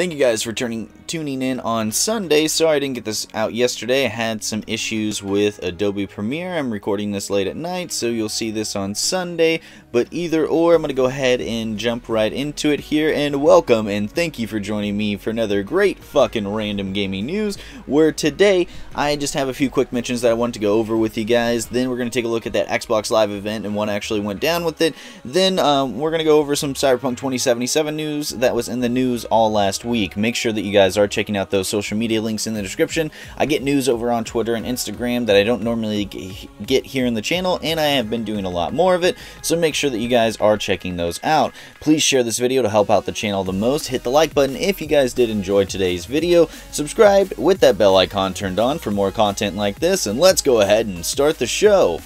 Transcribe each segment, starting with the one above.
Thank you guys for tuning in on Sunday. Sorry I didn't get this out yesterday. I had some issues with Adobe Premiere. I'm recording this late at night, so you'll see this on Sunday. But either or, I'm going to go ahead and jump right into it here. And welcome and thank you for joining me for another great fucking random gaming news, where today I just have a few quick mentions that I want to go over with you guys. Then we're going to take a look at that Xbox Live event and what actually went down with it. Then we're going to go over some Cyberpunk 2077 news that was in the news all last week. Make sure that you guys are checking out those social media links in the description. I get news over on Twitter and Instagram that I don't normally get here in the channel, and I have been doing a lot more of it, so make sure that you guys are checking those out. Please share this video to help out the channel the most. Hit the like button if you guys did enjoy today's video. Subscribe with that bell icon turned on for more content like this, and let's go ahead and start the show.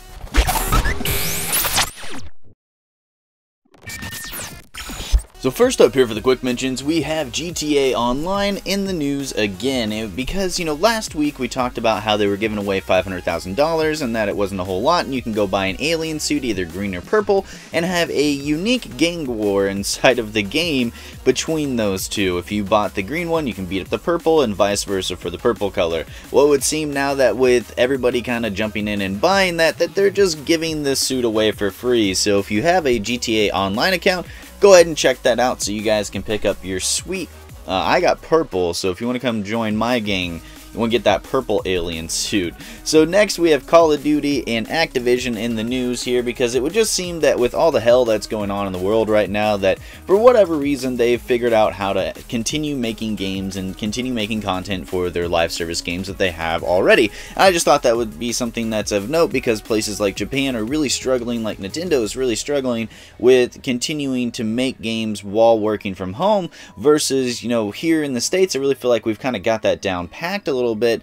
So first up here for the quick mentions, we have GTA Online in the news again, because, you know, last week we talked about how they were giving away $500,000 and that it wasn't a whole lot, and you can go buy an alien suit, either green or purple, and have a unique gang war inside of the game between those two. If you bought the green one, you can beat up the purple, and vice versa for the purple color. Well, it would seem now that with everybody kind of jumping in and buying that they're just giving this suit away for free. So if you have a GTA Online account, go ahead and check that out so you guys can pick up your sweet, I got purple, so if you want to come join my gang, you want to get that purple alien suit. So next we have Call of Duty and Activision in the news here, because it would just seem that with all the hell that's going on in the world right now, that for whatever reason they've figured out how to continue making games and continue making content for their live service games that they have already. And I just thought that would be something that's of note, because places like Japan are really struggling, like Nintendo is really struggling with continuing to make games while working from home, versus, you know, here in the States I really feel like we've kind of got that down packed a little bit.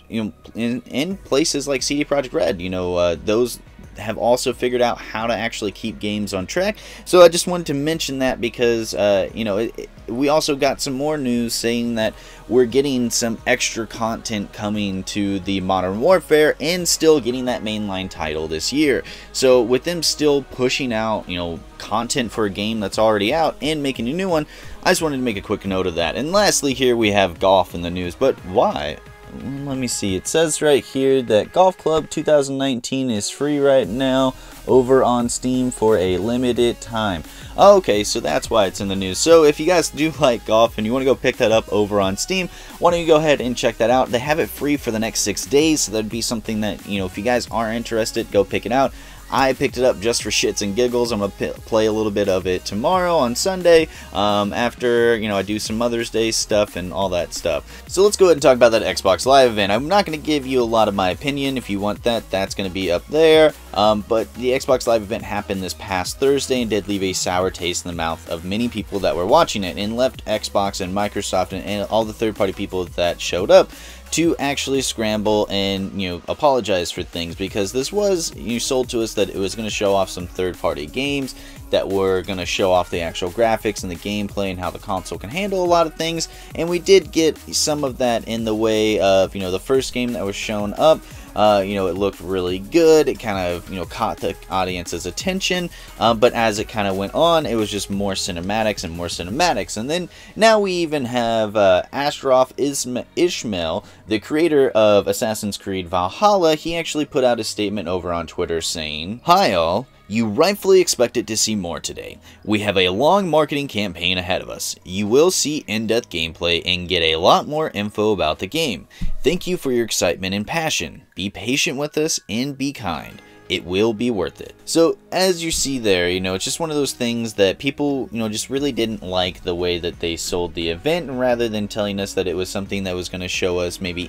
You know, in places like CD Projekt Red, you know, those have also figured out how to actually keep games on track. So I just wanted to mention that, because you know, we also got some more news saying that we're getting some extra content coming to the Modern Warfare and still getting that mainline title this year. So with them still pushing out, you know, content for a game that's already out and making a new one, I just wanted to make a quick note of that. And lastly here we have golf in the news, but why? Let me see. It says right here that Golf Club 2019 is free right now over on Steam for a limited time. Okay, so that's why it's in the news. So if you guys do like golf and you want to go pick that up over on Steam, why don't you go ahead and check that out. They have it free for the next 6 days, so that'd be something that, you know, if you guys are interested, go pick it out. I picked it up just for shits and giggles. I'm going to play a little bit of it tomorrow on Sunday, after, you know, I do some Mother's Day stuff and all that stuff. So let's go ahead and talk about that Xbox Live event. I'm not going to give you a lot of my opinion. If you want that, that's going to be up there. But the Xbox Live event happened this past Thursday and did leave a sour taste in the mouth of many people that were watching it, and left Xbox and Microsoft and all the third-party people that showed up to actually scramble and, you know, apologize for things, because this was, you sold to us that it was going to show off some third-party games that were going to show off the actual graphics and the gameplay and how the console can handle a lot of things, and we did get some of that in the way of, you know, the first game that was shown up. You know, it looked really good. It kind of, you know, caught the audience's attention, but as it kind of went on, it was just more cinematics and more cinematics. And then now we even have Ashraf Ishmael, the creator of Assassin's Creed Valhalla. He actually put out a statement over on Twitter saying, "Hi all. You rightfully expected to see more today. We have a long marketing campaign ahead of us. You will see in-depth gameplay and get a lot more info about the game. Thank you for your excitement and passion. Be patient with us and be kind. It will be worth it." So as you see there, you know, it's just one of those things that people, you know, just really didn't like the way that they sold the event, and rather than telling us that it was something that was going to show us maybe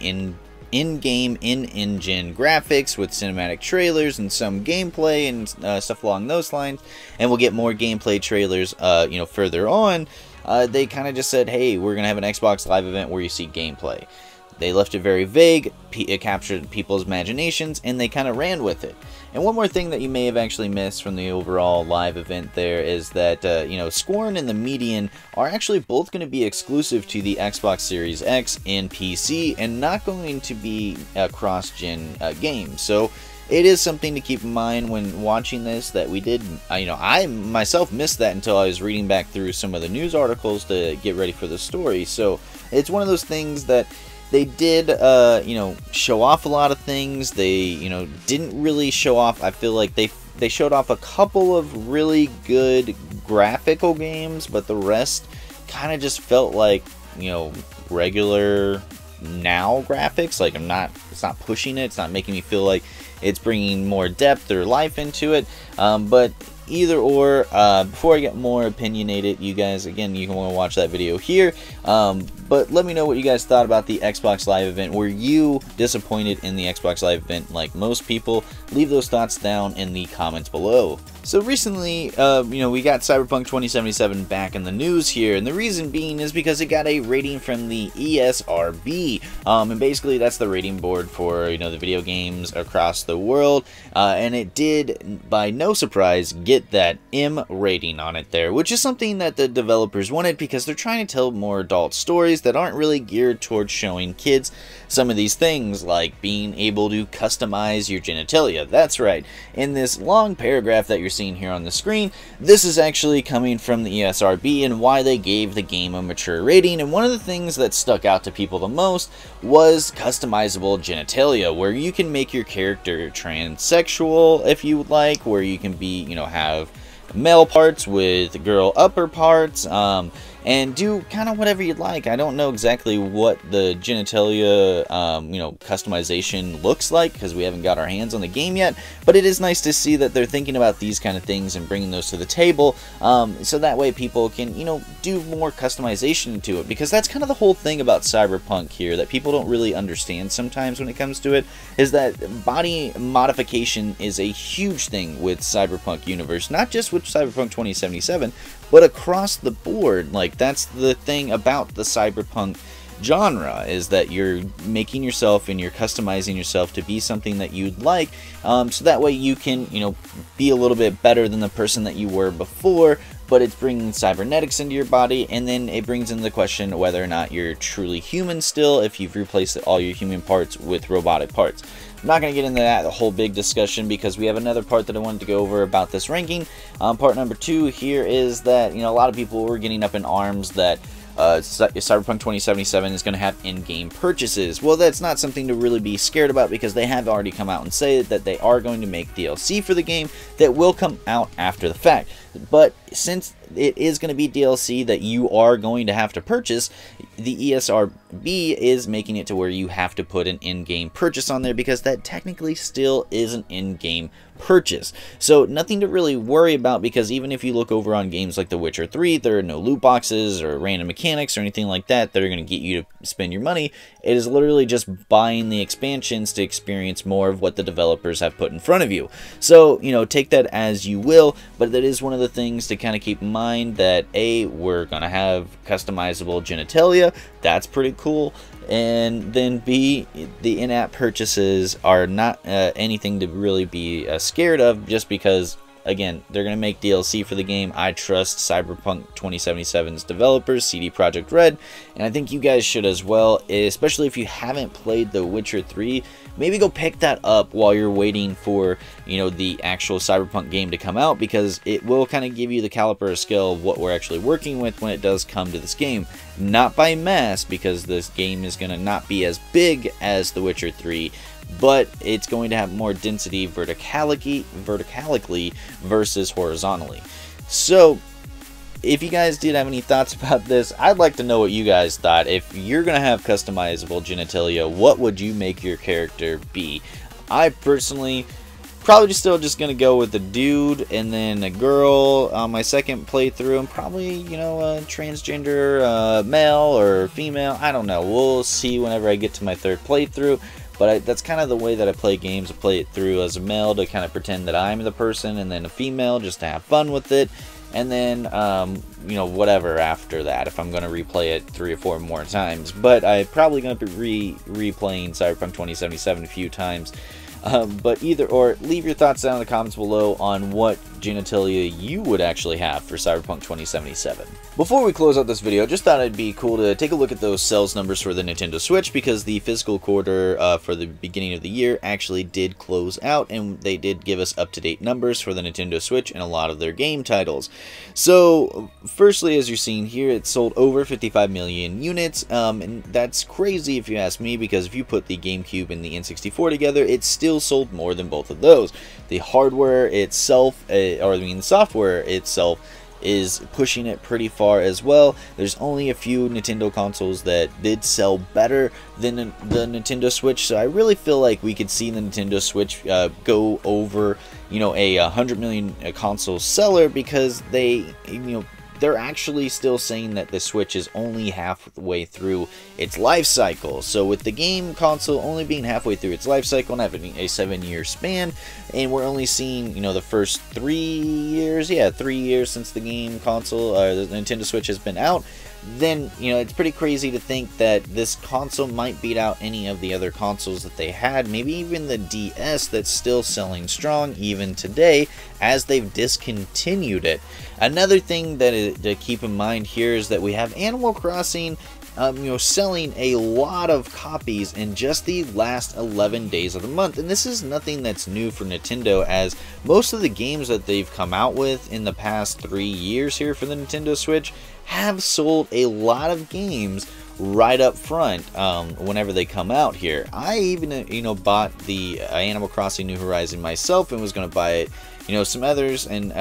in-game, in-engine graphics with cinematic trailers and some gameplay and stuff along those lines, and we'll get more gameplay trailers, you know, further on, they kind of just said, hey, we're going to have an Xbox Live event where you see gameplay. They left it very vague, it captured people's imaginations, and they kind of ran with it. And one more thing that you may have actually missed from the overall live event there is that, you know, Scorn and the Median are actually both going to be exclusive to the Xbox Series X and PC, and not going to be cross-gen games. So it is something to keep in mind when watching this, that we did, I myself missed that until I was reading back through some of the news articles to get ready for the story. So it's one of those things that they did, show off a lot of things. They, didn't really show off. I feel like they showed off a couple of really good graphical games, but the rest kind of just felt like, regular now graphics. Like it's not pushing it. It's not making me feel like it's bringing more depth or life into it. But either or, before I get more opinionated, you guys, again, you can want to watch that video here. But let me know what you guys thought about the Xbox Live event. Were you disappointed in the Xbox Live event like most people? Leave those thoughts down in the comments below. So recently, we got Cyberpunk 2077 back in the news here, and the reason being is because it got a rating from the ESRB, and basically that's the rating board for, the video games across the world, and it did, by no surprise, get that M rating on it there, which is something that the developers wanted because they're trying to tell more adult stories that aren't really geared towards showing kids some of these things, like being able to customize your genitalia. That's right, in this long paragraph that you're seeing here on the screen, this is actually coming from the ESRB and why they gave the game a mature rating. And one of the things that stuck out to people the most was customizable genitalia, where you can make your character transsexual if you would like, where you can be, have male parts with girl upper parts, and do kind of whatever you'd like. I don't know exactly what the genitalia, customization looks like because we haven't got our hands on the game yet, but it is nice to see that they're thinking about these kind of things and bringing those to the table, so that way people can, do more customization to it, because that's kind of the whole thing about Cyberpunk here that people don't really understand sometimes when it comes to it, is that body modification is a huge thing with Cyberpunk universe, not just with Cyberpunk 2077, but across the board. Like, that's the thing about the Cyberpunk genre, is that you're making yourself and you're customizing yourself to be something that you'd like, so that way you can, be a little bit better than the person that you were before, but it's bringing cybernetics into your body, and then it brings into the question whether or not you're truly human still if you've replaced all your human parts with robotic parts. I'm not going to get into that whole big discussion because we have another part that I wanted to go over about this ranking. Part number 2 here is that, a lot of people were getting up in arms that Cyberpunk 2077 is going to have in-game purchases. Well, that's not something to really be scared about because they have already come out and said that they are going to make DLC for the game that will come out after the fact. But since it is going to be DLC that you are going to have to purchase, the ESRB is making it to where you have to put an in-game purchase on there, because that technically still is an in-game purchase. So nothing to really worry about, because even if you look over on games like The Witcher 3, there are no loot boxes or random mechanics or anything like that that are going to get you to spend your money. It is literally just buying the expansions to experience more of what the developers have put in front of you. So, take that as you will, but that is one of the things to kind of keep in mind, that A, we're going to have customizable genitalia. That's pretty cool. And then B, the in-app purchases are not anything to really be scared of, just because, again, they're going to make DLC for the game. I trust Cyberpunk 2077's developers, CD Projekt Red, and I think you guys should as well, especially if you haven't played The Witcher 3. Maybe go pick that up while you're waiting for, the actual Cyberpunk game to come out, because it will kind of give you the caliper scale of what we're actually working with when it does come to this game. Not by mass, because this game is going to not be as big as The Witcher 3, but it's going to have more density vertically versus horizontally. So, if you guys did have any thoughts about this, I'd like to know what you guys thought. If you're going to have customizable genitalia, what would you make your character be? I personally probably still just going to go with a dude and then a girl on my second playthrough, and probably, a transgender male or female. I don't know. We'll see whenever I get to my third playthrough. But that's kind of the way that I play games. I play it through as a male to kind of pretend that I'm the person, and then a female just to have fun with it. And then, whatever after that, if I'm going to replay it 3 or 4 more times. But I'm probably going to be replaying Cyberpunk 2077 a few times. But either or, leave your thoughts down in the comments below on what genitalia you would actually have for Cyberpunk 2077. Before we close out this video, just thought it'd be cool to take a look at those sales numbers for the Nintendo Switch, because the fiscal quarter for the beginning of the year actually did close out, and they did give us up-to-date numbers for the Nintendo Switch and a lot of their game titles. So, firstly, as you're seeing here, it sold over 55 million units, and that's crazy if you ask me, because if you put the GameCube and the N64 together, it still sold more than both of those. The hardware itself, the software itself, is pushing it pretty far as well. There's only a few Nintendo consoles that did sell better than the Nintendo Switch, so I really feel like we could see the Nintendo Switch go over, a 100 million console seller, because they're actually still saying that the Switch is only halfway through its life cycle. So with the game console only being halfway through its life cycle and having a 7-year span, and we're only seeing, the first 3 years, 3 years since the game console, the Nintendo Switch has been out, then, it's pretty crazy to think that this console might beat out any of the other consoles that they had, maybe even the DS that's still selling strong even today, as they've discontinued it. Another thing to keep in mind here is that we have Animal Crossing selling a lot of copies in just the last 11 days of the month. And this is nothing that's new for Nintendo, as most of the games that they've come out with in the past 3 years here for the Nintendo Switch have sold a lot of games right up front whenever they come out here. I even bought the Animal Crossing New Horizon myself, and was going to buy it, some others, and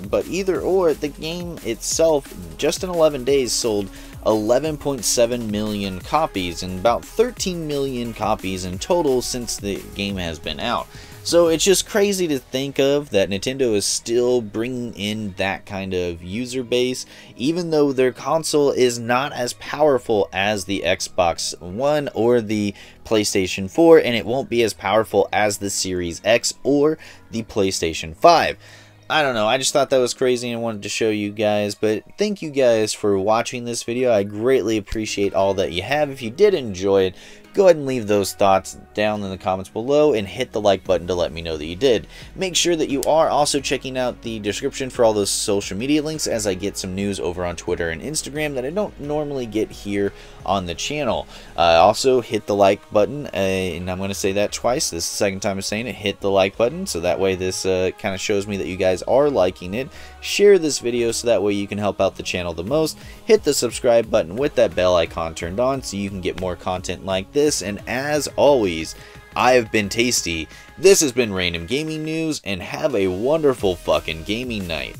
but either or, the game itself just in 11 days sold 11.7 million copies, and about 13 million copies in total since the game has been out. So it's just crazy to think of that Nintendo is still bringing in that kind of user base, even though their console is not as powerful as the Xbox One or the PlayStation 4, and it won't be as powerful as the Series X or the PlayStation 5. I don't know, I just thought that was crazy and wanted to show you guys, but thank you guys for watching this video. I greatly appreciate all that you have. If you did enjoy it, go ahead and leave those thoughts down in the comments below, and hit the like button to let me know that you did. Make sure that you are also checking out the description for all those social media links, as I get some news over on Twitter and Instagram that I don't normally get here on the channel. Also, hit the like button, and I'm going to say that twice. This is the second time I'm saying it. Hit the like button, so that way this kind of shows me that you guys are liking it. Share this video so that way you can help out the channel the most. Hit the subscribe button with that bell icon turned on so you can get more content like this. And as always, I have been Tasty, this has been Random Gaming News, and have a wonderful fucking gaming night.